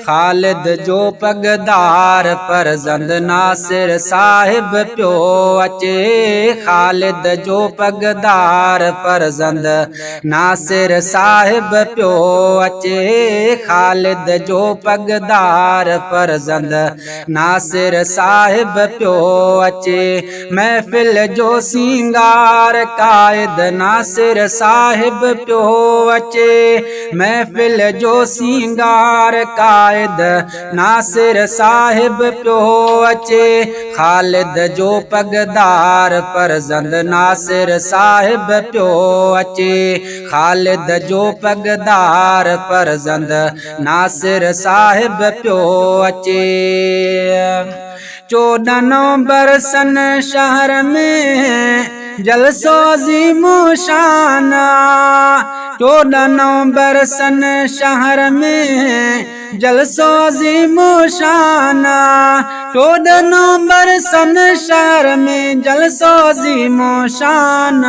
खालिद जो पगदार फर्जंद नासिर साहिब पियो अचे। खालिद जो पगदार फर्जंद नासिर साहिब पियो अचे। खालिद जो पगदार फर्जंद नासिर साहिब पियो अचे। महफिल जो सिंगार कायद नासिर साहिब पियो अचे। महफिल जो सिंगार कायद नासिर साहिब पियो अचे। खालिद जो पगदार फर्जंद नासिर साहिब पियो अचे। खालिद जो पगदार फर्जंद नासिर साहिब पियो अचे। 14 बरसन शहर में जलसो अज़ीमो शान। 14 बरसन शहर में जलसो अज़ीमो शान। 14 बरसन शहर में जलसो अज़ीमो शान।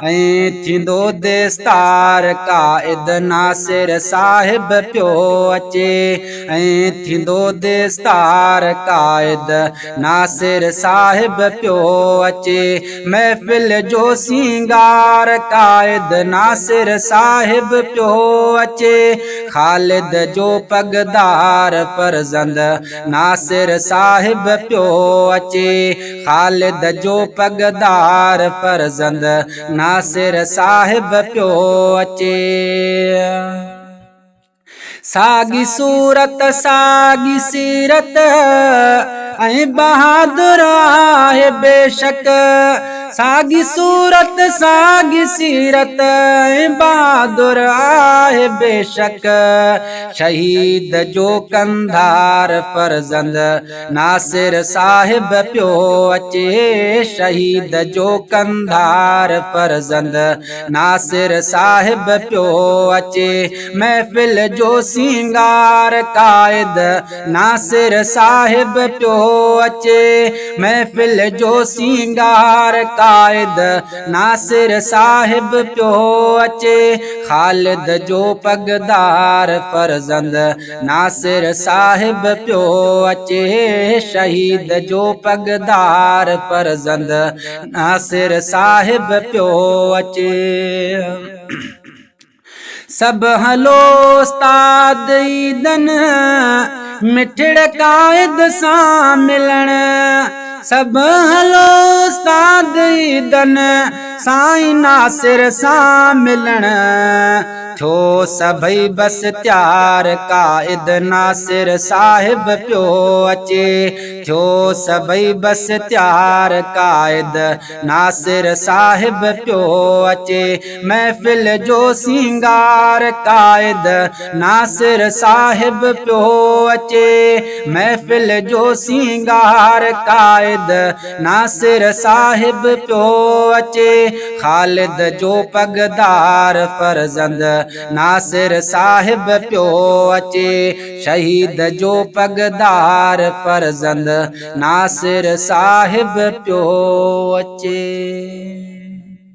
ऐं थींदो देस्तार काइद नासिर साहिब पियो अचे। ऐं थींदो देस्तार काइद नासिर साहिब पियो अचे। महफिल जो सिंगार काइद नासिर साहिब पियो अचे। खालिद जो पगदार फर्जंद नासिर साहिब पियो अचे। खालिद जो पगदार फर्जंद नासिर साहिब पियो अचे। सागी सूरत सागी सीरत ऐं बहादुर आहे बेशक। सागी सूरत सागी सीरत ऐं बहादुर आहे बेशक। शहीद जो कंधार फर्जंद नासिर साहिब पियो अचे। शहीद जो कंधार फर्जंद नासिर साहिब पियो अचे। महफिल जो सिंगार कायद नासिर साहिब पियो अचे। महफिल जो सिंगार कायद नासिर साहिब पियो अचे। खालिद जो पगदार फर्जंद नासिर साहिब पियो अचे। शहीद जो पगदार फर्जंद नासिर साहिब पियो अचे। सब हलो उस्ताद ईदन मिठड़ कायद सां मिलण। सब हलो उस्ताद ईदन साईं नासिर सां मिलण। थो सभई बस त्यार काइद नासिर साहिब पियो अचे। थो सभई बस त्यार काइद नासिर साहिब पियो अचे। महफिल जो सिंगार काइद नासिर साहिब पियो अचे। महफिल जो सिंगार काइद नासिर साहिब पियो अचे। खालिद जो पगदार फर्जंद नासिर साहिब पियो अचे। शहीद जो पगदार फर्जंद नासिर साहिब पियो अचे।